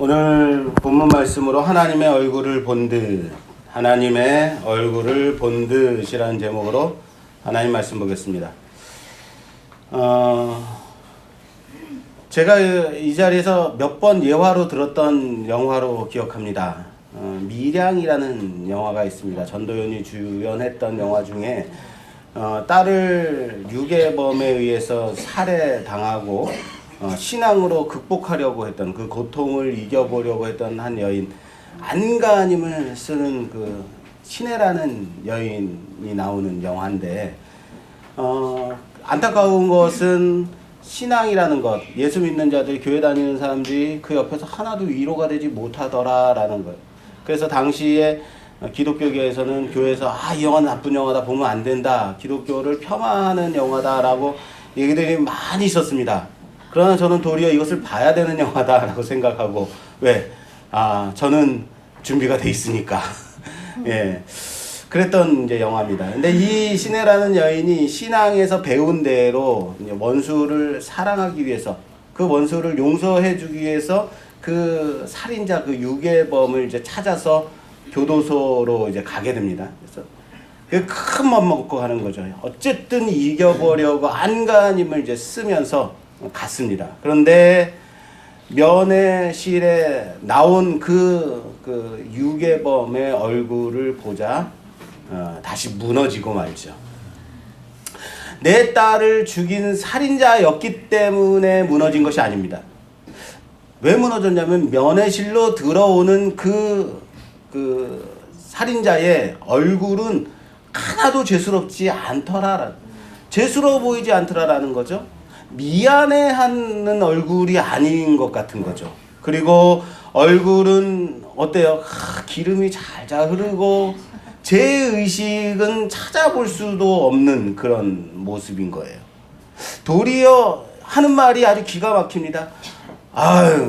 오늘 본문 말씀으로 하나님의 얼굴을 본 듯이라는 제목으로 하나님 말씀 보겠습니다. 제가 이 자리에서 몇 번 예화로 들었던 영화로 기억합니다. 밀양이라는 영화가 있습니다. 전도연이 주연했던 영화 중에 딸을 유괴범에 의해서 살해당하고 신앙으로 극복하려고 했던, 그 고통을 이겨보려고 했던 한 여인, 안가님을 쓰는 그 신혜라는 여인이 나오는 영화인데, 안타까운 것은 신앙이라는 것, 예수 믿는 자들, 교회 다니는 사람들이 그 옆에서 하나도 위로가 되지 못하더라라는 거예요. 그래서 당시에 기독교계에서는 교회에서 이 영화는 나쁜 영화다, 보면 안 된다, 기독교를 폄하하는 영화다라고 얘기들이 많이 있었습니다. 그러나 저는 도리어 이것을 봐야 되는 영화다라고 생각하고, 왜? 저는 준비가 돼 있으니까. 예. 그랬던 이제 영화입니다. 근데 이 신혜라는 여인이 신앙에서 배운 대로 원수를 사랑하기 위해서, 그 원수를 용서해 주기 위해서 그 살인자, 그 유괴범을 이제 찾아서 교도소로 이제 가게 됩니다. 그래서 큰 맘 먹고 가는 거죠. 어쨌든 이겨보려고 안가님을 이제 쓰면서 갔습니다. 그런데 면회실에 나온 그 유괴범의 얼굴을 보자 다시 무너지고 말죠. 내 딸을 죽인 살인자였기 때문에 무너진 것이 아닙니다. 왜 무너졌냐면 면회실로 들어오는 그 살인자의 얼굴은 하나도 죄스럽지 않더라. 죄스러워 보이지 않더라라는 거죠. 미안해하는 얼굴이 아닌 것 같은 거죠. 그리고 얼굴은 어때요? 기름이 잘잘 흐르고 죄의식은 찾아볼 수도 없는 그런 모습인 거예요. 도리어 하는 말이 아주 기가 막힙니다.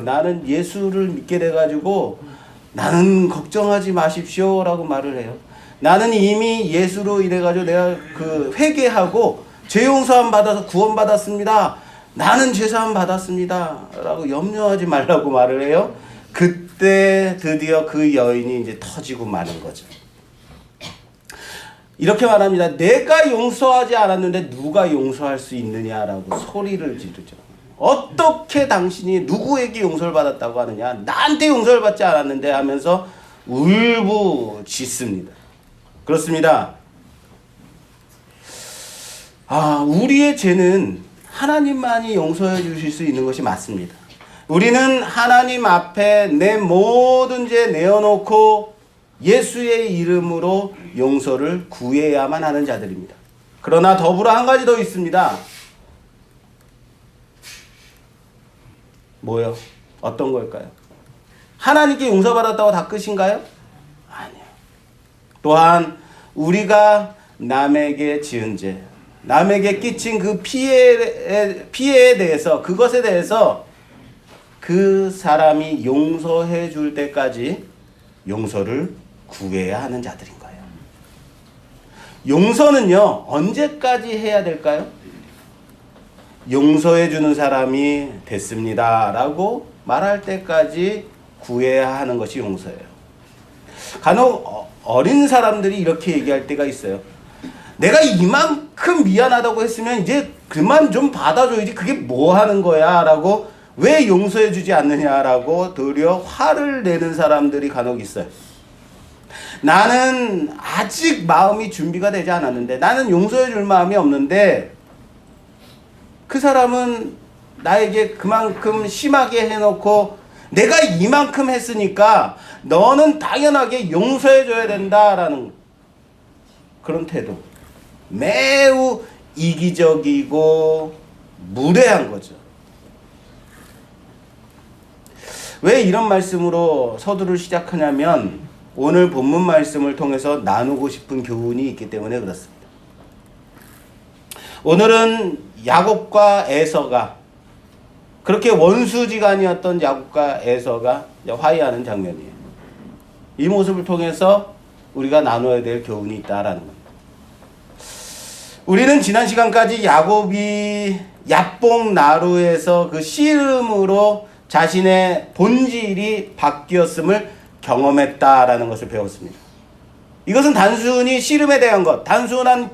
나는 예수를 믿게 돼가지고 나는 걱정하지 마십시오 라고 말을 해요. 나는 이미 예수로 인해가지고 내가 회개하고 죄 용서함 받아서 구원 받았습니다. 나는 죄사함 받았습니다. 라고 염려하지 말라고 말을 해요. 그때 드디어 그 여인이 이제 터지고 마는 거죠. 이렇게 말합니다. 내가 용서하지 않았는데 누가 용서할 수 있느냐라고 소리를 지르죠. 어떻게 당신이 누구에게 용서를 받았다고 하느냐? 나한테 용서를 받지 않았는데 하면서 울부짖습니다. 그렇습니다. 우리의 죄는 하나님만이 용서해 주실 수 있는 것이 맞습니다. 우리는 하나님 앞에 내 모든 죄 내어놓고 예수의 이름으로 용서를 구해야만 하는 자들입니다. 그러나 더불어 한 가지 더 있습니다. 뭐요? 어떤 걸까요? 하나님께 용서받았다고 다 끝인가요? 아니요. 또한 우리가 남에게 지은 죄, 남에게 끼친 그 피해에 대해서, 그것에 대해서 그 사람이 용서해 줄 때까지 용서를 구해야 하는 자들인 거예요. 용서는요, 언제까지 해야 될까요? 용서해 주는 사람이 됐습니다 라고 말할 때까지 구해야 하는 것이 용서예요. 간혹 어린 사람들이 이렇게 얘기할 때가 있어요. 내가 이만큼 미안하다고 했으면 이제 그만 좀 받아줘야지, 그게 뭐 하는 거야 라고, 왜 용서해 주지 않느냐라고 도리어 화를 내는 사람들이 간혹 있어요. 나는 아직 마음이 준비가 되지 않았는데, 나는 용서해 줄 마음이 없는데, 그 사람은 나에게 그만큼 심하게 해놓고 내가 이만큼 했으니까 너는 당연하게 용서해 줘야 된다라는 그런 태도. 매우 이기적이고 무례한 거죠. 왜 이런 말씀으로 서두를 시작하냐면, 오늘 본문 말씀을 통해서 나누고 싶은 교훈이 있기 때문에 그렇습니다. 오늘은 야곱과 에서가, 그렇게 원수지간이었던 야곱과 에서가 화해하는 장면이에요. 이 모습을 통해서 우리가 나눠야 될 교훈이 있다라는 겁니다. 우리는 지난 시간까지 야곱이 야뽕 나루에서 그 씨름으로 자신의 본질이 바뀌었음을 경험했다라는 것을 배웠습니다. 이것은 단순히 씨름에 대한 것, 단순한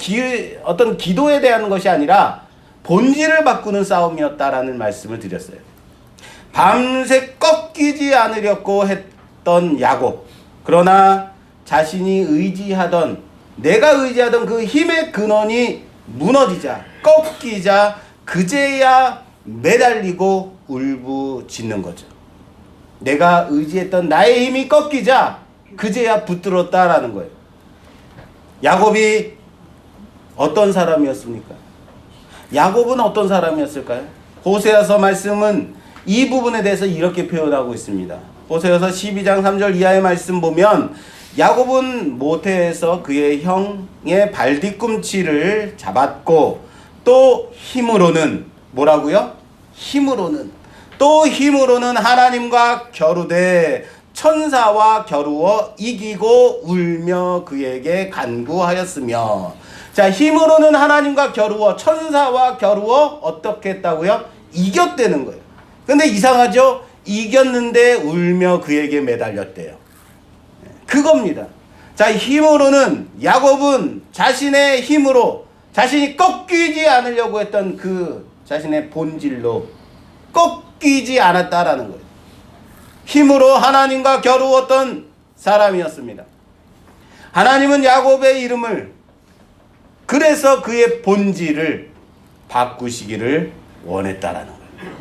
어떤 기도에 대한 것이 아니라 본질을 바꾸는 싸움이었다라는 말씀을 드렸어요. 밤새 꺾이지 않으려고 했던 야곱. 그러나 자신이 내가 의지하던 그 힘의 근원이 무너지자, 꺾이자 그제야 매달리고 울부짖는 거죠. 내가 의지했던 나의 힘이 꺾이자 그제야 붙들었다라는 거예요. 야곱이 어떤 사람이었습니까? 야곱은 어떤 사람이었을까요? 호세아서 말씀은 이 부분에 대해서 이렇게 표현하고 있습니다. 호세아서 12장 3절 이하의 말씀 보면 야곱은 모태에서 그의 형의 발뒤꿈치를 잡았고 또 힘으로는 뭐라고요? 힘으로는 하나님과 겨루되 천사와 겨루어 이기고 울며 그에게 간구하였으며. 자, 힘으로는 하나님과 겨루어 천사와 겨루어 어떻게 했다고요? 이겼다는 거예요. 근데 이상하죠? 이겼는데 울며 그에게 매달렸대요. 그겁니다. 자, 힘으로는 야곱은 자신의 힘으로 자신이 꺾이지 않으려고 했던 그 자신의 본질로 꺾이지 않았다라는 거예요. 힘으로 하나님과 겨루었던 사람이었습니다. 하나님은 야곱의 이름을 그래서 그의 본질을 바꾸시기를 원했다라는 거예요.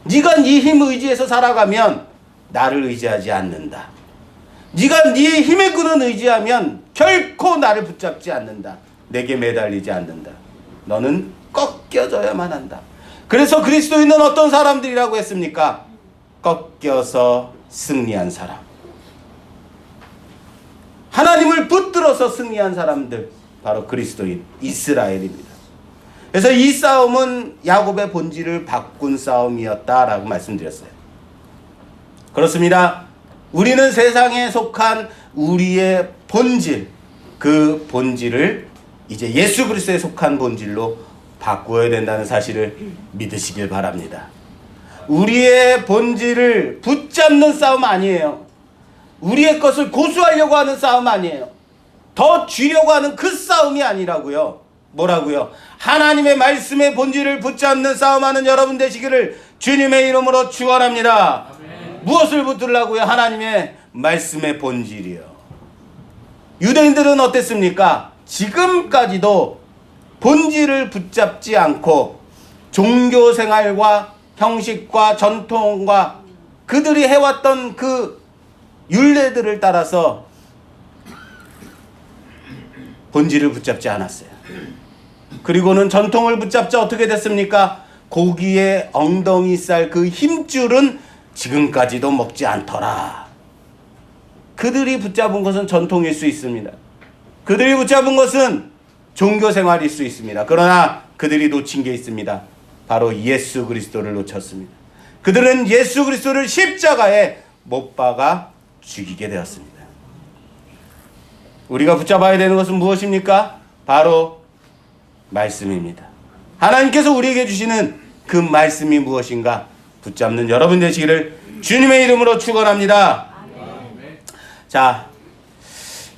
네가 네 힘 의지해서 살아가면 나를 의지하지 않는다. 네가 네 힘의 근원 의지하면 결코 나를 붙잡지 않는다. 내게 매달리지 않는다. 너는 꺾여져야만 한다. 그래서 그리스도인은 어떤 사람들이라고 했습니까? 꺾여서 승리한 사람. 하나님을 붙들어서 승리한 사람들, 바로 그리스도인, 이스라엘입니다. 그래서 이 싸움은 야곱의 본질을 바꾼 싸움이었다라고 말씀드렸어요. 그렇습니다. 우리는 세상에 속한 우리의 본질, 그 본질을 이제 예수 그리스도에 속한 본질로 바꾸어야 된다는 사실을 믿으시길 바랍니다. 우리의 본질을 붙잡는 싸움 아니에요. 우리의 것을 고수하려고 하는 싸움 아니에요. 더 쥐려고 하는 그 싸움이 아니라고요. 뭐라고요? 하나님의 말씀의 본질을 붙잡는 싸움하는 여러분 되시기를 주님의 이름으로 축원합니다. 무엇을 붙들라고요? 하나님의 말씀의 본질이요. 유대인들은 어땠습니까? 지금까지도 본질을 붙잡지 않고 종교 생활과 형식과 전통과 그들이 해왔던 그 율례들을 따라서 본질을 붙잡지 않았어요. 그리고는 전통을 붙잡자 어떻게 됐습니까? 고기의 엉덩이 살 그 힘줄은 지금까지도 먹지 않더라. 그들이 붙잡은 것은 전통일 수 있습니다. 그들이 붙잡은 것은 종교 생활일 수 있습니다. 그러나 그들이 놓친 게 있습니다. 바로 예수 그리스도를 놓쳤습니다. 그들은 예수 그리스도를 십자가에 못 박아 죽이게 되었습니다. 우리가 붙잡아야 되는 것은 무엇입니까? 바로 말씀입니다. 하나님께서 우리에게 주시는 그 말씀이 무엇인가 붙잡는 여러분 되시기를 주님의 이름으로 축원합니다. 자,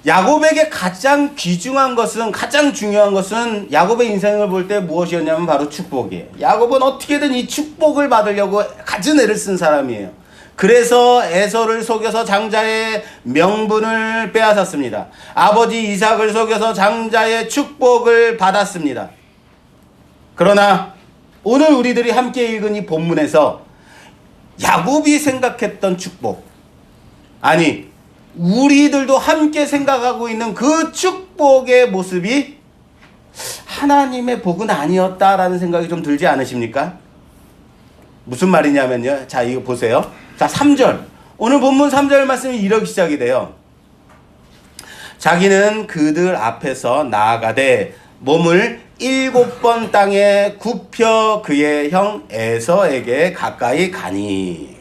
야곱에게 가장 중요한 것은 야곱의 인생을 볼 때 무엇이었냐면 바로 축복이에요. 야곱은 어떻게든 이 축복을 받으려고 갖은 애를 쓴 사람이에요. 그래서 에서를 속여서 장자의 명분을 빼앗았습니다. 아버지 이삭을 속여서 장자의 축복을 받았습니다. 그러나 오늘 우리들이 함께 읽은 이 본문에서 야곱이 생각했던 축복, 아니 우리들도 함께 생각하고 있는 그 축복의 모습이 하나님의 복은 아니었다라는 생각이 좀 들지 않으십니까? 무슨 말이냐면요. 자, 이거 보세요. 자, 3절. 오늘 본문 3절 말씀이 이렇게 시작이 돼요. 자기는 그들 앞에서 나아가되 몸을 7번 땅에 굽혀 그의 형 에서에게 가까이 가니.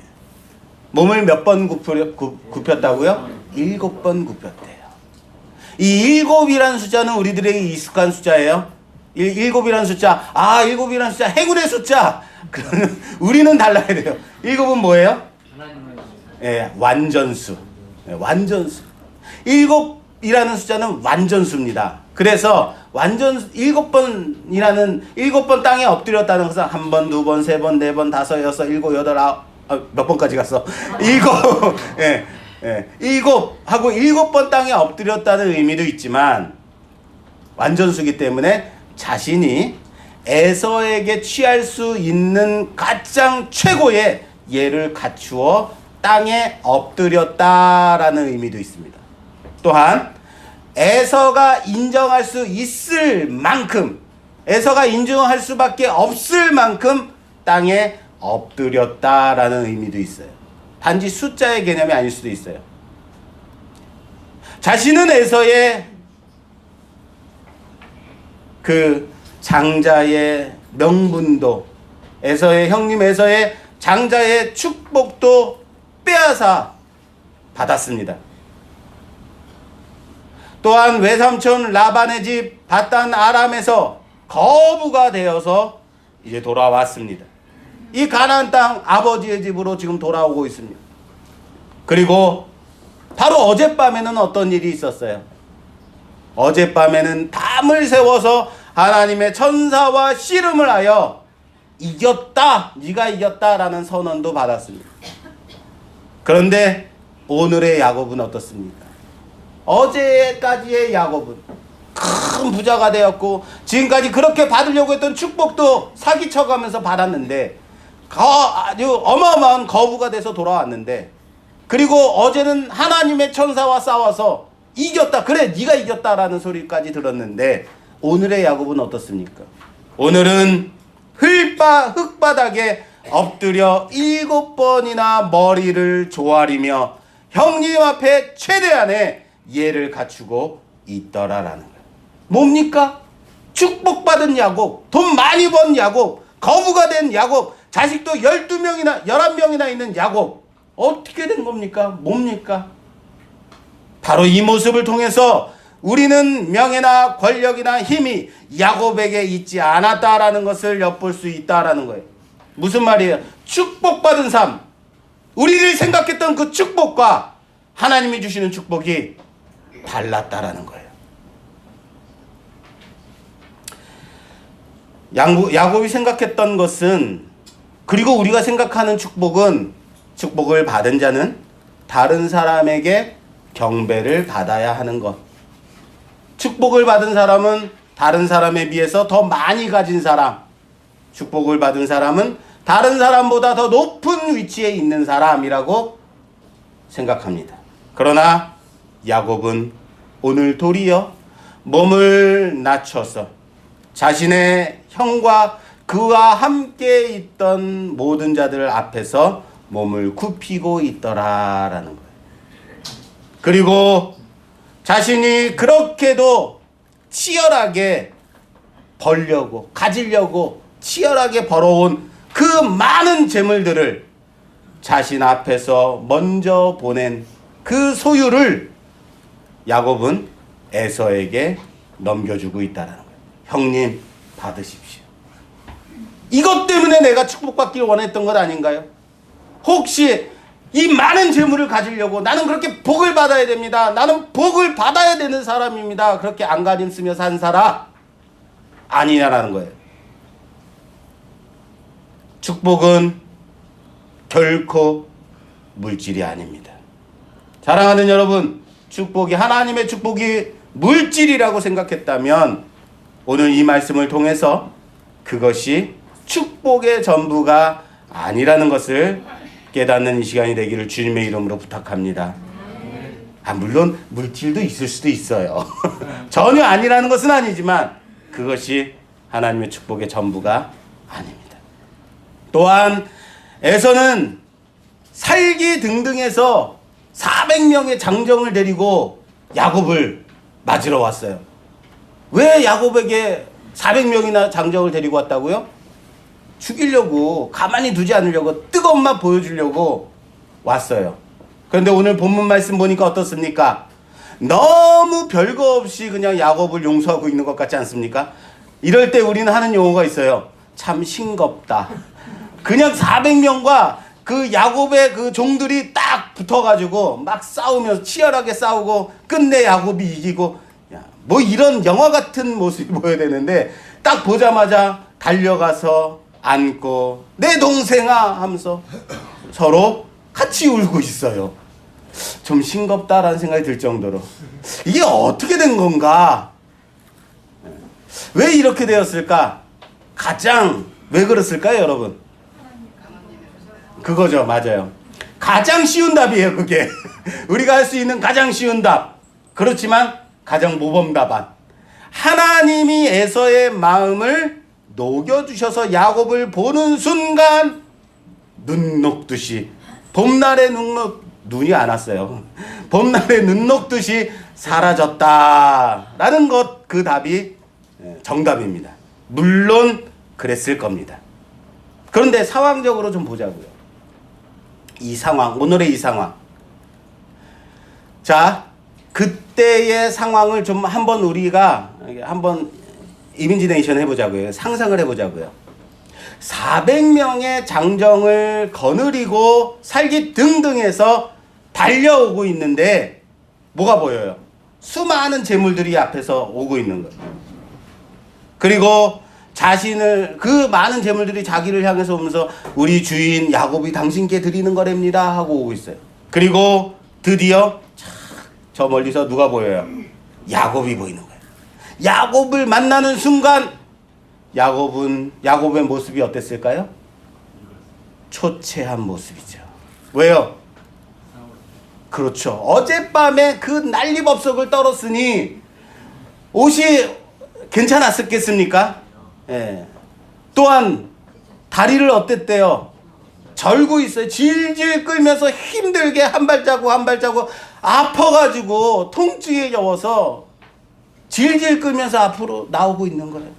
몸을 몇 번 굽혔다고요? 7번 굽혔대요. 이 7이라는 숫자는 우리들에게 익숙한 숫자예요. 7이라는 숫자, 7이라는 숫자, 행운의 숫자. 그러면 우리는 달라야 돼요. 일곱은 뭐예요? 예, 완전수. 예, 완전수. 일곱이라는 숫자는 완전수입니다. 그래서 일곱 번 땅에 엎드렸다는 것은 한 번, 두 번, 세 번, 네 번, 다섯, 여섯, 일곱, 여덟, 아홉, 몇 번까지 갔어? 일곱. 예, 예, 일곱 번 땅에 엎드렸다는 의미도 있지만 완전수기 때문에 자신이 에서에게 취할 수 있는 가장 최고의 예를 갖추어 땅에 엎드렸다라는 의미도 있습니다. 또한 에서가 인정할 수 있을 만큼, 에서가 인정할 수밖에 없을 만큼 땅에 엎드렸다라는 의미도 있어요. 단지 숫자의 개념이 아닐 수도 있어요. 자신은 에서의 그 장자의 명분도, 형님 에서의 장자의 축복도 빼앗아 받았습니다. 또한 외삼촌 라반의 집 바단 아람에서 거부가 되어서 이제 돌아왔습니다. 이 가나안 땅 아버지의 집으로 지금 돌아오고 있습니다. 그리고 바로 어젯밤에는 어떤 일이 있었어요? 어젯밤에는 담을 세워서 하나님의 천사와 씨름을 하여 이겼다, 네가 이겼다라는 선언도 받았습니다. 그런데 오늘의 야곱은 어떻습니까? 어제까지의 야곱은 큰 부자가 되었고 지금까지 그렇게 받으려고 했던 축복도 사기쳐가면서 받았는데 아주 어마어마한 거부가 돼서 돌아왔는데, 그리고 어제는 하나님의 천사와 싸워서 이겼다, 그래 네가 이겼다라는 소리까지 들었는데 오늘의 야곱은 어떻습니까? 오늘은 흙바닥에 엎드려 7번이나 머리를 조아리며 형님 앞에 최대한의 예를 갖추고 있더라라는 거예요. 뭡니까? 축복받은 야곱, 돈 많이 번 야곱, 거부가 된 야곱, 자식도 12명이나 11명이나 있는 야곱, 어떻게 된 겁니까? 뭡니까? 바로 이 모습을 통해서 우리는 명예나 권력이나 힘이 야곱에게 있지 않았다라는 것을 엿볼 수 있다라는 거예요. 무슨 말이에요? 축복받은 삶, 우리를 생각했던 그 축복과 하나님이 주시는 축복이 달랐다라는 거예요. 야곱이 생각했던 것은, 그리고 우리가 생각하는 축복은, 축복을 받은 자는 다른 사람에게 경배를 받아야 하는 것. 축복을 받은 사람은 다른 사람에 비해서 더 많이 가진 사람, 축복을 받은 사람은 다른 사람보다 더 높은 위치에 있는 사람이라고 생각합니다. 그러나 야곱은 오늘 도리어 몸을 낮춰서 자신의 형과 그와 함께 있던 모든 자들 앞에서 몸을 굽히고 있더라라는 거예요. 그리고 자신이 그렇게도 치열하게 벌려고, 가지려고 치열하게 벌어온 그 많은 재물들을 자신 앞에서 먼저 보낸 그 소유를 야곱은 에서에게 넘겨주고 있다는 거예요. 형님 받으십시오. 이것 때문에 내가 축복받기를 원했던 것 아닌가요? 혹시 이 많은 재물을 가지려고 나는 그렇게 복을 받아야 됩니다, 나는 복을 받아야 되는 사람입니다, 그렇게 안가림 쓰며 산 사람 아니냐라는 거예요. 축복은 결코 물질이 아닙니다. 사랑하는 여러분, 축복이, 하나님의 축복이 물질이라고 생각했다면 오늘 이 말씀을 통해서 그것이 축복의 전부가 아니라는 것을 깨닫는 이 시간이 되기를 주님의 이름으로 부탁합니다. 물론 물질도 있을 수도 있어요. 전혀 아니라는 것은 아니지만 그것이 하나님의 축복의 전부가 아닙니다. 또한 에서는 살기 등등해서 400명의 장정을 데리고 야곱을 맞으러 왔어요. 왜 야곱에게 400명이나 장정을 데리고 왔다고요? 죽이려고, 가만히 두지 않으려고, 뜨거운 맛 보여주려고 왔어요. 그런데 오늘 본문 말씀 보니까 어떻습니까? 너무 별거 없이 그냥 야곱을 용서하고 있는 것 같지 않습니까? 이럴 때 우리는 하는 용어가 있어요. 참 싱겁다. 그냥 400명과 그 야곱의 그 종들이 딱 붙어가지고 막 싸우면서 치열하게 싸우고 끝내 야곱이 이기고, 야, 뭐 이런 영화 같은 모습이 보여야 되는데 딱 보자마자 달려가서 안고 내 동생아 하면서 서로 같이 울고 있어요. 좀 싱겁다라는 생각이 들 정도로 이게 어떻게 된 건가? 왜 이렇게 되었을까? 가장 왜 그랬을까요, 여러분? 그거죠, 맞아요. 가장 쉬운 답이에요, 그게. 우리가 할 수 있는 가장 쉬운 답. 그렇지만 가장 모범 답안. 하나님이 에서의 마음을 녹여주셔서 야곱을 보는 순간 눈 녹듯이, 봄날의 눈이 안 왔어요. 봄날의 눈 녹듯이 사라졌다라는 것, 그 답이 정답입니다. 물론 그랬을 겁니다. 그런데 상황적으로 좀 보자고요. 이 상황, 오늘의 이 상황. 자, 그때의 상황을 좀 한번 우리가 한번 이미지네이션 해보자고요. 상상을 해보자고요. 400명의 장정을 거느리고 살기등등해서 달려오고 있는데 뭐가 보여요? 수많은 재물들이 앞에서 오고 있는 거예요. 그리고 자신을, 그 많은 재물들이 자기를 향해서 오면서 우리 주인 야곱이 당신께 드리는 거랍니다 하고 오고 있어요. 그리고 드디어 저 멀리서 누가 보여요? 야곱이 보이는 거예요. 야곱을 만나는 순간 야곱의 모습이 어땠을까요? 초췌한 모습이죠. 왜요? 그렇죠. 어젯밤에 그 난리법석을 떨었으니 옷이 괜찮았겠습니까? 예. 또한 다리를 어땠대요? 절고 있어요. 질질 끌면서 힘들게 한 발자국 한 발자국 아파가지고 통증에 겨워서 질질 끌면서 앞으로 나오고 있는 거예요.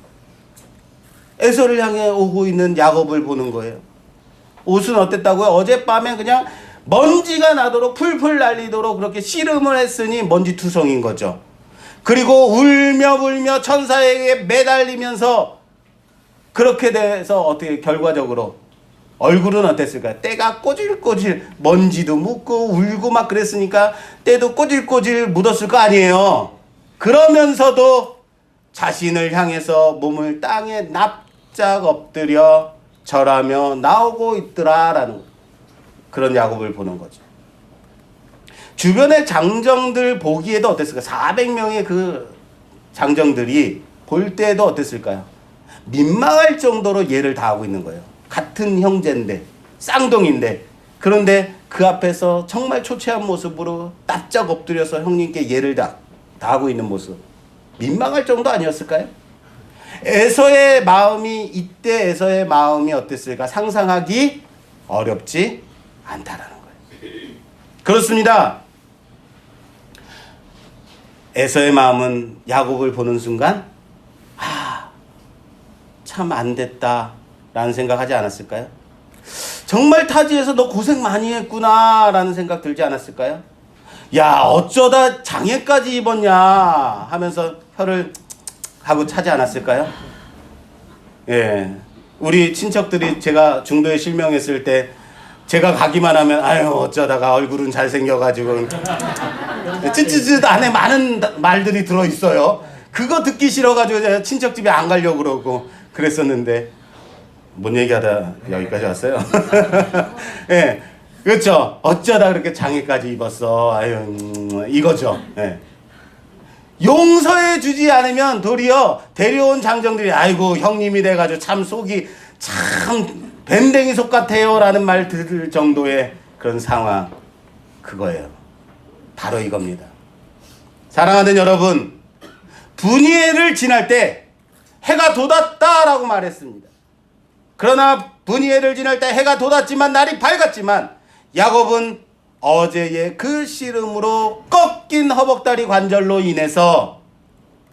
에서를 향해 오고 있는 야곱을 보는 거예요. 옷은 어땠다고요? 어젯밤에 그냥 먼지가 나도록 풀풀 날리도록 그렇게 씨름을 했으니 먼지투성인 거죠. 그리고 울며 불며 천사에게 매달리면서 그렇게 돼서 어떻게 결과적으로 얼굴은 어땠을까요? 때가 꼬질꼬질, 먼지도 묻고 울고 막 그랬으니까 때도 꼬질꼬질 묻었을 거 아니에요. 그러면서도 자신을 향해서 몸을 땅에 납작 엎드려 절하며 나오고 있더라라는 그런 야곱을 보는 거죠. 주변의 장정들 보기에도 어땠을까요? 400명의 그 장정들이 볼 때에도 어땠을까요? 민망할 정도로 예를 다하고 있는 거예요. 같은 형제인데, 쌍둥이인데, 그런데 그 앞에서 정말 초췌한 모습으로 납작 엎드려서 형님께 예를 다하고 있는 모습. 민망할 정도 아니었을까요? 에서의 마음이, 이때 에서의 마음이 어땠을까? 상상하기 어렵지 않다라는 거예요. 그렇습니다. 에서의 마음은 야곱을 보는 순간 참 안 됐다 라는 생각하지 않았을까요? 정말 타지에서 너 고생 많이 했구나 라는 생각 들지 않았을까요? 야, 어쩌다 장애까지 입었냐 하면서 혀를 하고 차지 않았을까요? 예, 우리 친척들이 제가 중도에 실명했을 때 제가 가기만 하면 아유 어쩌다가 얼굴은 잘생겨가지고 찌찌찌 안에 많은 말들이 들어있어요. 그거 듣기 싫어가지고 제가 친척집에 안 가려고 그러고 그랬었는데 뭔 얘기하다 여기까지 왔어요. 예, 그렇죠. 어쩌다 그렇게 장애까지 입었어. 아유 이거죠. 예. 용서해 주지 않으면 도리어 데려온 장정들이 아이고 형님이 돼가지고 참 속이 참 뱀댕이 속 같아요 라는 말 들을 정도의 그런 상황, 그거예요. 바로 이겁니다. 사랑하는 여러분, 분이엘을 지날 때 해가 돋았다라고 말했습니다. 그러나 분이엘을 지날 때 해가 돋았지만 날이 밝았지만 야곱은 어제의 그 씨름으로 꺾인 허벅다리 관절로 인해서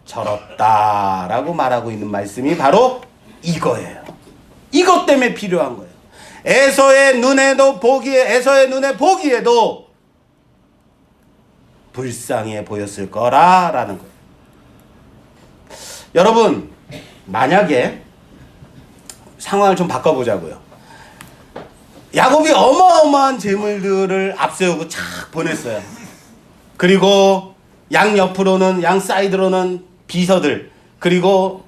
절었다라고 말하고 있는 말씀이 바로 이거예요. 이것 때문에 필요한 거예요. 에서의 눈에 보기에도 불쌍해 보였을 거라는 거예요. 여러분, 만약에 상황을 좀 바꿔보자고요. 야곱이 어마어마한 재물들을 앞세우고 착 보냈어요. 그리고 양 옆으로는, 양 사이드로는 비서들, 그리고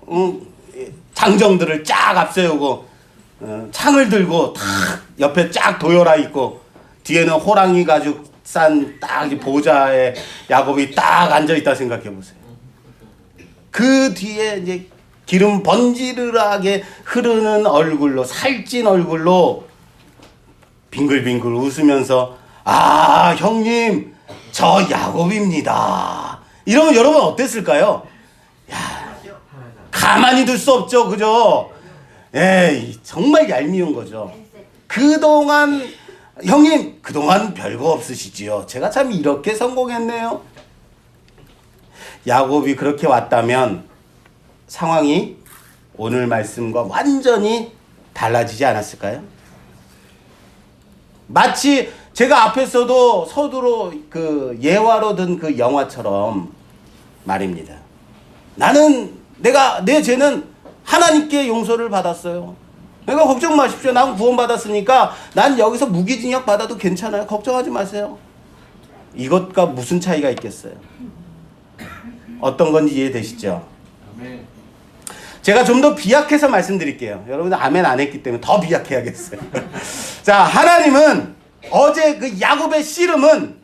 장정들을 쫙 앞세우고 창을 들고 탁 옆에 쫙 도열아 있고, 뒤에는 호랑이 가죽 싼 딱 보좌에 야곱이 딱 앉아 있다 생각해 보세요. 그 뒤에 이제 기름 번지르르하게 흐르는 얼굴로, 살찐 얼굴로 빙글빙글 웃으면서, 아, 형님, 저 야곱입니다. 이러면 여러분 어땠을까요? 야, 가만히 둘 수 없죠, 그죠? 에이, 정말 얄미운 거죠. 그동안, 형님, 그동안 별거 없으시지요. 제가 참 이렇게 성공했네요. 야곱이 그렇게 왔다면 상황이 오늘 말씀과 완전히 달라지지 않았을까요? 마치 제가 앞에서도 서두로 그 예화로 든 그 영화처럼 말입니다. 나는 내 죄는 하나님께 용서를 받았어요. 그러니까 걱정 마십시오. 난 구원받았으니까 난 여기서 무기징역 받아도 괜찮아요. 걱정하지 마세요. 이것과 무슨 차이가 있겠어요? 어떤 건지 이해되시죠? 제가 좀 더 비약해서 말씀드릴게요. 여러분들 아멘 안 했기 때문에 더 비약해야겠어요. 자, 하나님은 어제 그 야곱의 씨름은,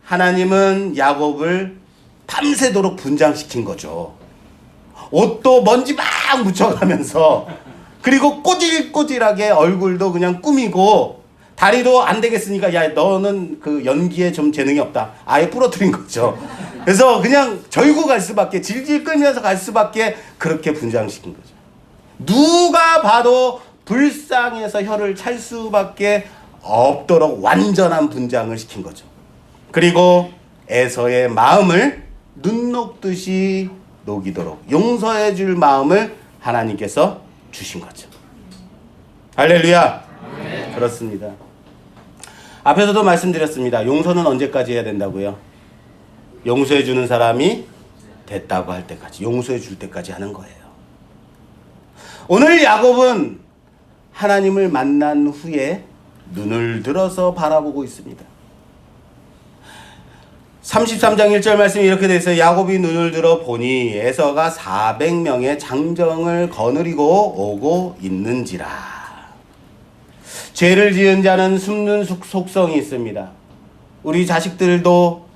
하나님은 야곱을 밤새도록 분장시킨 거죠. 옷도 먼지 막 묻혀가면서, 그리고 꼬질꼬질하게 얼굴도 그냥 꾸미고, 다리도 안 되겠으니까 야, 너는 그 연기에 좀 재능이 없다, 아예 부러뜨린 거죠. 그래서 그냥 절구 갈 수밖에, 질질 끌면서 갈 수밖에 그렇게 분장시킨 거죠. 누가 봐도 불쌍해서 혀를 찰 수밖에 없도록 완전한 분장을 시킨 거죠. 그리고 에서의 마음을 눈 녹듯이 녹이도록 용서해 줄 마음을 하나님께서 주신 거죠. 할렐루야. 네. 그렇습니다. 앞에서도 말씀드렸습니다. 용서는 언제까지 해야 된다고요? 용서해 주는 사람이 됐다고 할 때까지, 용서해 줄 때까지 하는 거예요. 오늘 야곱은 하나님을 만난 후에 눈을 들어서 바라보고 있습니다. 33장 1절 말씀이 이렇게 되어 있어요. 야곱이 눈을 들어 보니 에서가 400명의 장정을 거느리고 오고 있는지라. 죄를 지은 자는 숨는 속성이 있습니다. 우리 자식들도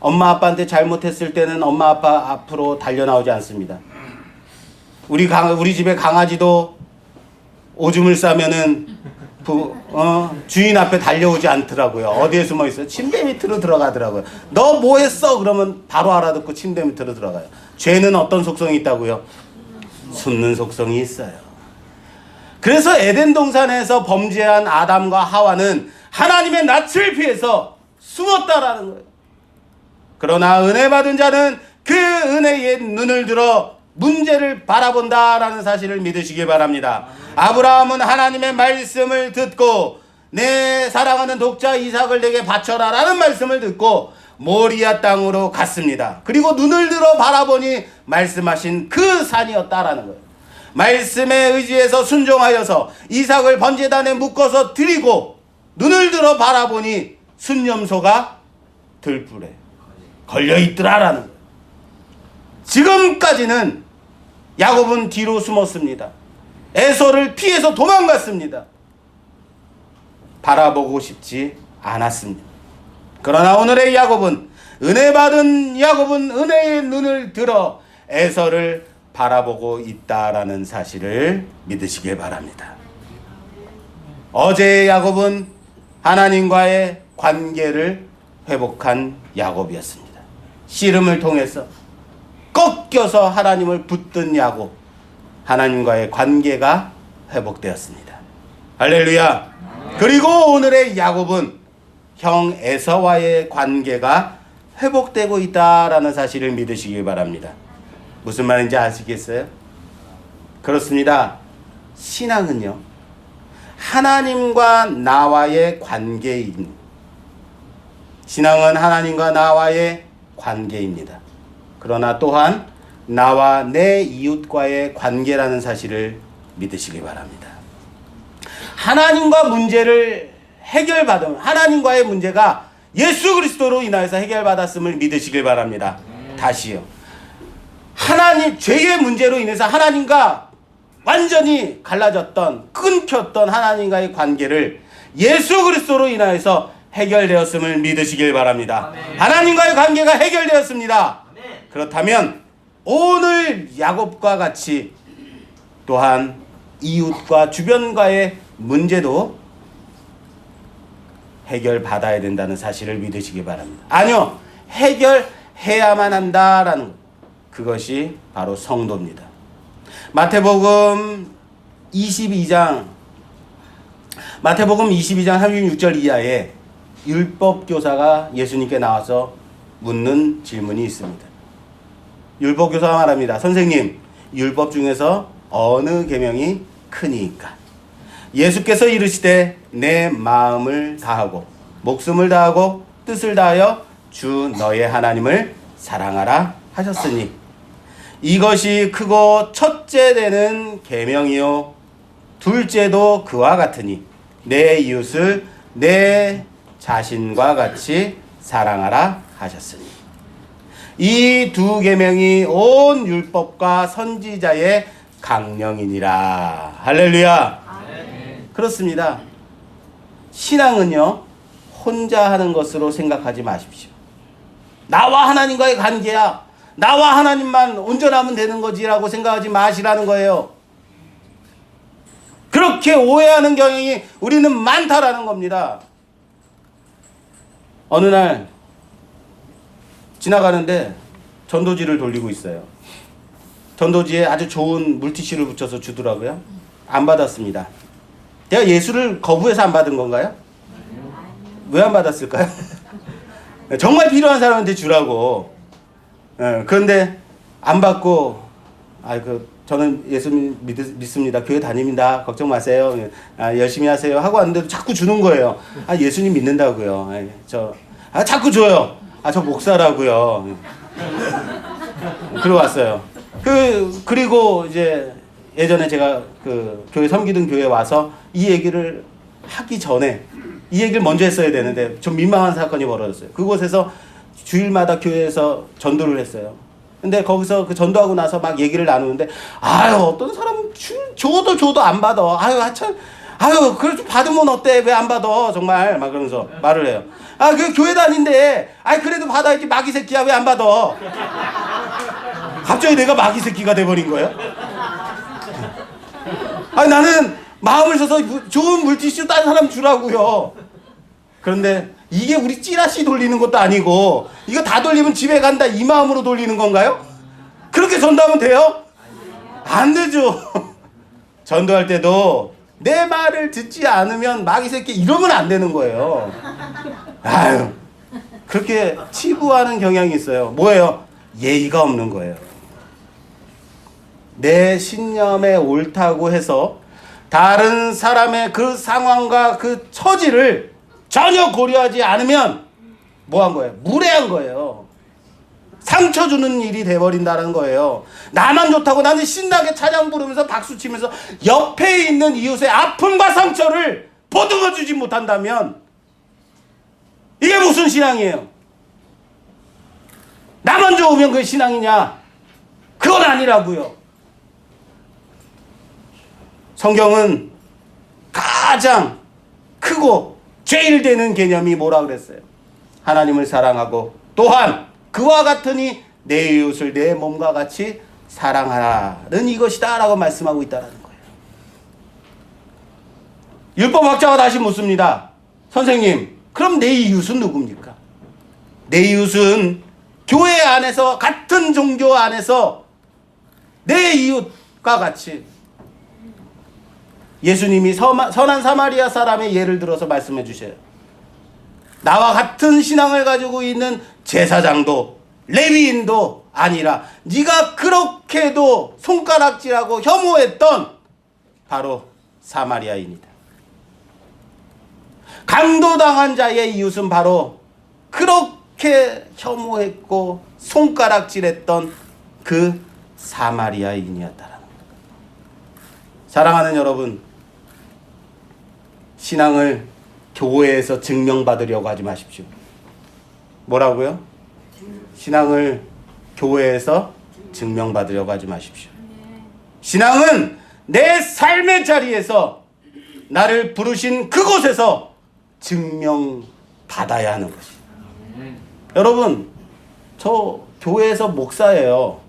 엄마 아빠한테 잘못했을 때는 엄마 아빠 앞으로 달려나오지 않습니다. 우리 집에 강아지도 오줌을 싸면은 주인 앞에 달려오지 않더라고요. 어디에 숨어 있어요? 침대 밑으로 들어가더라고요. 너 뭐 했어? 그러면 바로 알아듣고 침대 밑으로 들어가요. 죄는 어떤 속성이 있다고요? 숨는 속성이 있어요. 그래서 에덴 동산에서 범죄한 아담과 하와는 하나님의 낯을 피해서 숨었다라는 거예요. 그러나 은혜 받은 자는 그 은혜에 눈을 들어 문제를 바라본다라는 사실을 믿으시기 바랍니다. 아브라함은 하나님의 말씀을 듣고 내 사랑하는 독자 이삭을 내게 바쳐라 라는 말씀을 듣고 모리아 땅으로 갔습니다. 그리고 눈을 들어 바라보니 말씀하신 그 산이었다라는 거예요. 말씀에 의지해서 순종하여서 이삭을 번제단에 묶어서 드리고 눈을 들어 바라보니 순념소가 들불에 걸려있더라라는 거예요. 지금까지는 야곱은 뒤로 숨었습니다. 에서를 피해서 도망갔습니다. 바라보고 싶지 않았습니다. 그러나 오늘의 야곱은, 은혜 받은 야곱은 은혜의 눈을 들어 에서를 바라보고 있다라는 사실을 믿으시길 바랍니다. 어제의 야곱은 하나님과의 관계를 회복한 야곱이었습니다. 씨름을 통해서 꺾여서 하나님을 붙든 야곱, 하나님과의 관계가 회복되었습니다. 할렐루야. 그리고 오늘의 야곱은 형 에서와의 관계가 회복되고 있다라는 사실을 믿으시길 바랍니다. 무슨 말인지 아시겠어요? 그렇습니다. 신앙은요, 하나님과 나와의 관계입니다. 신앙은 하나님과 나와의 관계입니다. 그러나 또한 나와 내 이웃과의 관계라는 사실을 믿으시기 바랍니다. 하나님과 문제를 해결받은 하나님과의 문제가 예수 그리스도로 인하여서 해결받았음을 믿으시길 바랍니다. 다시요. 하나님 죄의 문제로 인해서 하나님과 완전히 갈라졌던 끊겼던 하나님과의 관계를 예수 그리스도로 인하여서 해결되었음을 믿으시길 바랍니다. 아멘. 하나님과의 관계가 해결되었습니다. 아멘. 그렇다면 오늘 야곱과 같이 또한 이웃과 주변과의 문제도 해결받아야 된다는 사실을 믿으시기 바랍니다. 아니요, 해결해야만 한다라는 것. 그것이 바로 성도입니다. 마태복음 22장 36절 이하에 율법교사가 예수님께 나와서 묻는 질문이 있습니다. 율법교사가 말합니다. 선생님, 율법 중에서 어느 계명이 크니까? 예수께서 이르시되 내 마음을 다하고 목숨을 다하고 뜻을 다하여 주 너의 하나님을 사랑하라 하셨으니 이것이 크고 첫째 되는 계명이요 둘째도 그와 같으니 내 이웃을 내 자신과 같이 사랑하라 하셨으니 이 두 계명이 온 율법과 선지자의 강령이니라. 할렐루야. 그렇습니다. 신앙은요, 혼자 하는 것으로 생각하지 마십시오. 나와 하나님과의 관계야. 나와 하나님만 온전하면 되는 거지라고 생각하지 마시라는 거예요. 그렇게 오해하는 경향이 우리는 많다라는 겁니다. 어느 날 지나가는데 전도지를 돌리고 있어요. 전도지에 아주 좋은 물티슈를 붙여서 주더라고요. 안 받았습니다. 내가 예수를 거부해서 안 받은 건가요? 왜 안 받았을까요? 정말 필요한 사람한테 주라고. 그런데 안 받고, 저는 예수 믿습니다. 교회 다닙니다. 걱정 마세요. 열심히 하세요. 하고 왔는데도 자꾸 주는 거예요. 예수님 믿는다고요. 자꾸 줘요. 저 목사라고요. 그러고 왔어요. 그리고 이제 예전에 제가 그 교회 섬기던 교회에 와서 이 얘기를 하기 전에 이 얘기를 먼저 했어야 되는데 좀 민망한 사건이 벌어졌어요. 그곳에서 주일마다 교회에서 전도를 했어요. 근데 거기서 그 전도하고 나서 막 얘기를 나누는데 어떤 사람 줘도 안 받아. 그래 좀 받으면 어때? 왜 안 받아? 정말 막 그러면서 말을 해요. 그 교회 다닌데 그래도 받아야지. 마귀 새끼야, 왜 안 받아? 갑자기 내가 마귀 새끼가 돼버린 거예요. 나는 마음을 써서 좋은 물티슈 딴 사람 주라고요. 그런데 이게 우리 찌라시 돌리는 것도 아니고 이거 다 돌리면 집에 간다 이 마음으로 돌리는 건가요? 그렇게 전도하면 돼요? 안 되죠. 전도할 때도 내 말을 듣지 않으면 마귀 새끼 이러면 안 되는 거예요. 그렇게 치부하는 경향이 있어요. 뭐예요? 예의가 없는 거예요. 내 신념에 옳다고 해서 다른 사람의 그 상황과 그 처지를 전혀 고려하지 않으면 뭐한 거예요? 무례한 거예요. 상처 주는 일이 돼버린다는 거예요. 나만 좋다고 나는 신나게 찬양 부르면서 박수 치면서 옆에 있는 이웃의 아픔과 상처를 보듬어 주지 못한다면 이게 무슨 신앙이에요? 나만 좋으면 그게 신앙이냐? 그건 아니라고요. 성경은 가장 크고 제일 되는 개념이 뭐라 그랬어요? 하나님을 사랑하고 또한 그와 같으니 내 이웃을 내 몸과 같이 사랑하라는 이것이다 라고 말씀하고 있다는 거예요. 율법학자가 다시 묻습니다. 선생님, 그럼 내 이웃은 누굽니까? 내 이웃은 교회 안에서 같은 종교 안에서 내 이웃과 같이 예수님이 선한 사마리아 사람의 예를 들어서 말씀해 주셔요. 나와 같은 신앙을 가지고 있는 제사장도 레위인도 아니라 네가 그렇게도 손가락질하고 혐오했던 바로 사마리아인이다. 강도당한 자의 이웃은 바로 그렇게 혐오했고 손가락질했던 그 사마리아인이었다라는 거예요. 사랑하는 여러분, 신앙을 교회에서 증명받으려고 하지 마십시오. 뭐라고요? 신앙을 교회에서 증명받으려고 하지 마십시오. 신앙은 내 삶의 자리에서 나를 부르신 그곳에서 증명받아야 하는 것이에요. 여러분, 저 교회에서 목사예요.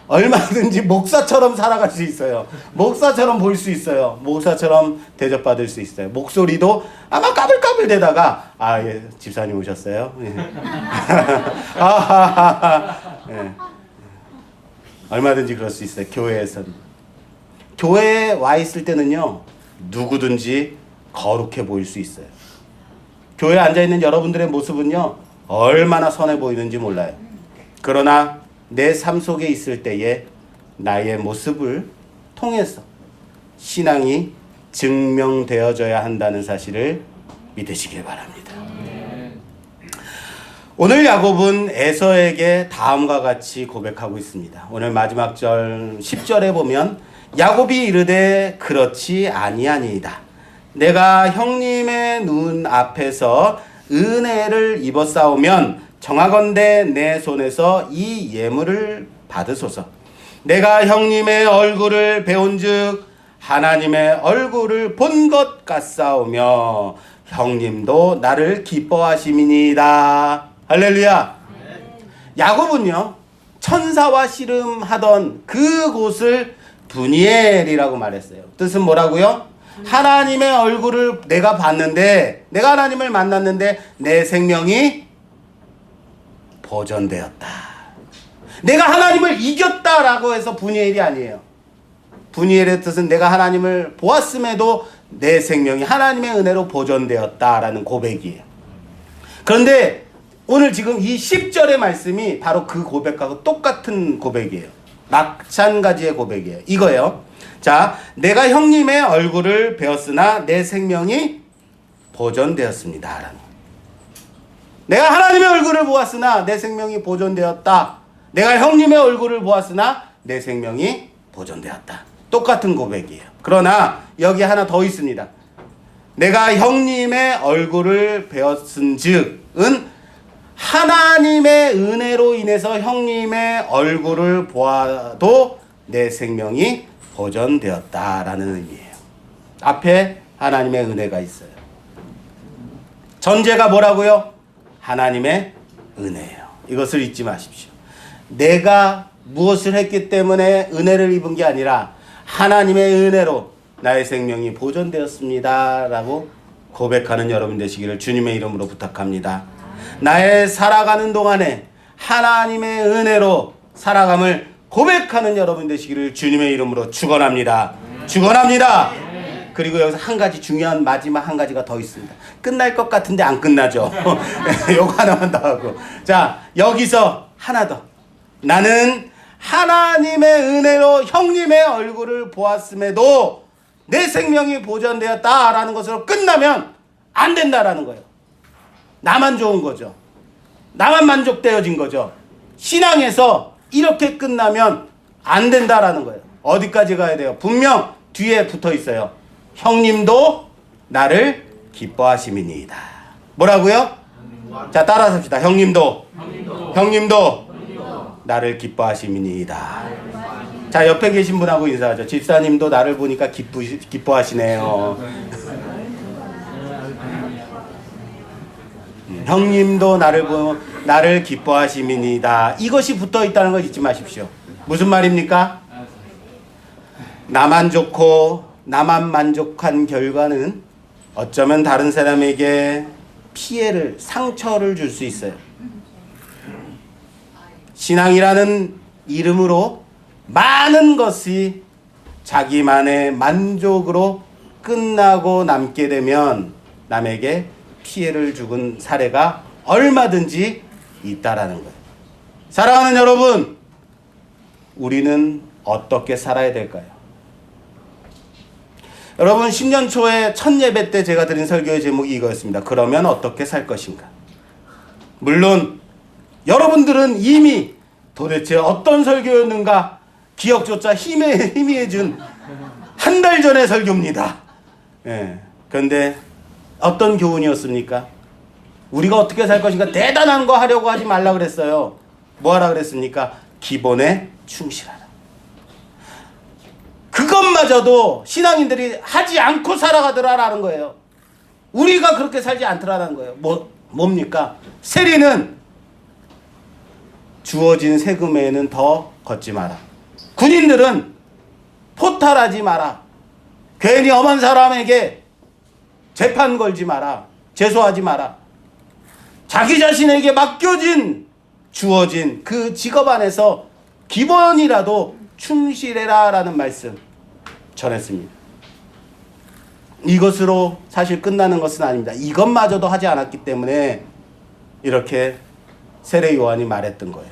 얼마든지 목사처럼 살아갈 수 있어요. 목사처럼 보일 수 있어요. 목사처럼 대접받을 수 있어요. 목소리도 아마 까불까불 대다가 예, 집사님 오셨어요? 예. 예. 얼마든지 그럴 수 있어요. 교회에서는. 교회에 와 있을 때는요, 누구든지 거룩해 보일 수 있어요. 교회에 앉아있는 여러분들의 모습은요, 얼마나 선해 보이는지 몰라요. 그러나 내 삶 속에 있을 때에 나의 모습을 통해서 신앙이 증명되어져야 한다는 사실을 믿으시길 바랍니다. 오늘 야곱은 에서에게 다음과 같이 고백하고 있습니다. 오늘 마지막 절 10절에 보면 야곱이 이르되 그렇지 아니하니이다. 내가 형님의 눈 앞에서 은혜를 입었사오면 정하건대 내 손에서 이 예물을 받으소서. 내가 형님의 얼굴을 배운즉 하나님의 얼굴을 본 것 같사오며 형님도 나를 기뻐하심이니이다. 할렐루야. 야곱은요, 천사와 씨름하던 그곳을 분이엘이라고 말했어요. 뜻은 뭐라고요? 하나님의 얼굴을 내가 봤는데, 내가 하나님을 만났는데 내 생명이 보존되었다. 내가 하나님을 이겼다라고 해서 분이엘이 아니에요. 분이엘의 뜻은 내가 하나님을 보았음에도 내 생명이 하나님의 은혜로 보존되었다라는 고백이에요. 그런데 오늘 지금 이 10절의 말씀이 바로 그 고백하고 똑같은 고백이에요. 마찬가지의 고백이에요. 이거예요. 자, 내가 형님의 얼굴을 배웠으나 내 생명이 보존되었습니다. 내가 하나님의 얼굴을 보았으나 내 생명이 보존되었다. 내가 형님의 얼굴을 보았으나 내 생명이 보존되었다. 똑같은 고백이에요. 그러나 여기 하나 더 있습니다. 내가 형님의 얼굴을 배웠은즉은 하나님의 은혜로 인해서 형님의 얼굴을 보아도 내 생명이 보존되었다라는 의미예요. 앞에 하나님의 은혜가 있어요. 전제가 뭐라고요? 하나님의 은혜예요. 이것을 잊지 마십시오. 내가 무엇을 했기 때문에 은혜를 입은 게 아니라 하나님의 은혜로 나의 생명이 보존되었습니다 라고 고백하는 여러분 되시기를 주님의 이름으로 부탁합니다. 나의 살아가는 동안에 하나님의 은혜로 살아감을 고백하는 여러분 되시기를 주님의 이름으로 축원합니다. 축원합니다. 그리고 여기서 한 가지 중요한 마지막 한 가지가 더 있습니다. 끝날 것 같은데 안 끝나죠. 요거 하나만 더 하고. 자, 여기서 하나 더. 나는 하나님의 은혜로 형님의 얼굴을 보았음에도 내 생명이 보존되었다라는 것으로 끝나면 안 된다라는 거예요. 나만 좋은 거죠. 나만 만족되어진 거죠. 신앙에서 이렇게 끝나면 안 된다라는 거예요. 어디까지 가야 돼요? 분명 뒤에 붙어 있어요. 형님도 나를 기뻐하심이니이다. 뭐라고요? 자, 따라서 합시다. 형님도 나를 기뻐하심이니이다. 자, 옆에 계신 분하고 인사하죠. 집사님도 나를 보니까 기뻐하시네요. 형님도 나를 기뻐하심이니이다. 이것이 붙어 있다는 걸 잊지 마십시오. 무슨 말입니까? 나만 좋고 나만 만족한 결과는 어쩌면 다른 사람에게 피해를, 상처를 줄 수 있어요. 신앙이라는 이름으로 많은 것이 자기만의 만족으로 끝나고 남게 되면 남에게 피해를 주는 사례가 얼마든지 있다라는 거예요. 사랑하는 여러분, 우리는 어떻게 살아야 될까요? 여러분, 신년 초에 첫 예배 때 제가 드린 설교의 제목이 이거였습니다. 그러면 어떻게 살 것인가? 물론 여러분들은 이미 도대체 어떤 설교였는가 기억조차 희미해준 한 달 전의 설교입니다. 예. 그런데 어떤 교훈이었습니까? 우리가 어떻게 살 것인가 대단한 거 하려고 하지 말라 그랬어요. 뭐 하라 그랬습니까? 기본에 충실하라. 그것마저도 신앙인들이 하지 않고 살아가더라라는 거예요. 우리가 그렇게 살지 않더라는 거예요. 뭡니까? 세리는 주어진 세금에는 더 걷지 마라. 군인들은 포탈하지 마라. 괜히 엄한 사람에게 재판 걸지 마라. 제소하지 마라. 자기 자신에게 맡겨진 주어진 그 직업 안에서 기본이라도 충실해라 라는 말씀 전했습니다. 이것으로 사실 끝나는 것은 아닙니다. 이것마저도 하지 않았기 때문에 이렇게 세례 요한이 말했던 거예요.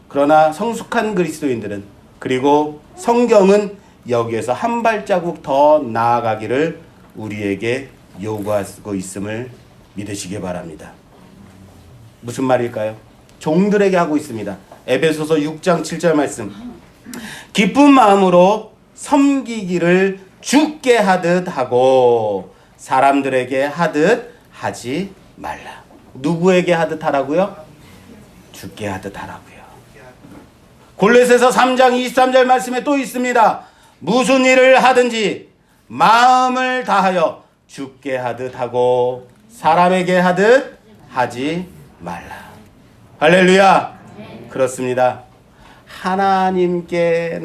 그러나 성숙한 그리스도인들은, 그리고 성경은 여기에서 한 발자국 더 나아가기를 우리에게 요구하고 있음을 믿으시기 바랍니다. 무슨 말일까요? 종들에게 하고 있습니다. 에베소서 6장 7절 말씀. 기쁜 마음으로 섬기기를 주께 하듯 하고 사람들에게 하듯 하지 말라. 누구에게 하듯 하라고요? 주께 하듯 하라고요. 골로새서 3장 23절 말씀에 또 있습니다. 무슨 일을 하든지 마음을 다하여 주께 하듯 하고 사람에게 하듯 하지 말라. 할렐루야. 그렇습니다. 하나님께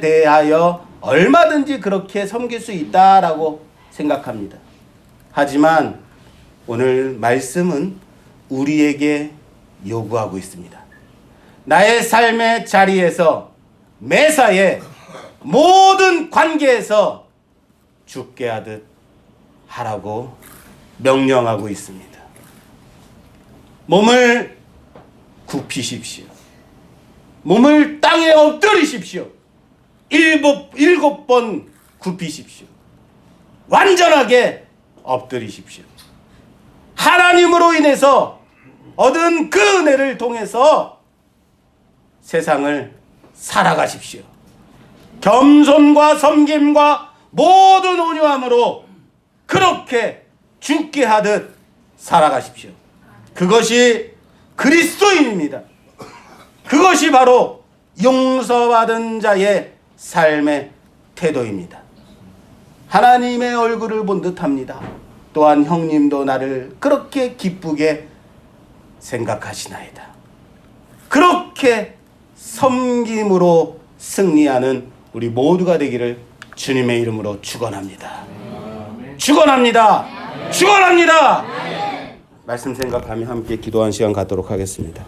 대하여 얼마든지 그렇게 섬길 수 있다라고 생각합니다. 하지만 오늘 말씀은 우리에게 요구하고 있습니다. 나의 삶의 자리에서, 매사에, 모든 관계에서 주께 하듯 하라고 명령하고 있습니다. 몸을 굽히십시오. 몸을 땅에 엎드리십시오. 일곱 번 굽히십시오. 완전하게 엎드리십시오. 하나님으로 인해서 얻은 그 은혜를 통해서 세상을 살아가십시오. 겸손과 섬김과 모든 온유함으로 그렇게 죽게 하듯 살아가십시오. 그것이 그리스도인입니다. 그것이 바로 용서받은 자의 삶의 태도입니다. 하나님의 얼굴을 본 듯합니다. 또한 형님도 나를 그렇게 기쁘게 생각하시나이다. 그렇게 섬김으로 승리하는 우리 모두가 되기를 주님의 이름으로 축원합니다. 축원합니다. 축원합니다. 말씀 생각하며 함께 기도한 시간 갖도록 하겠습니다.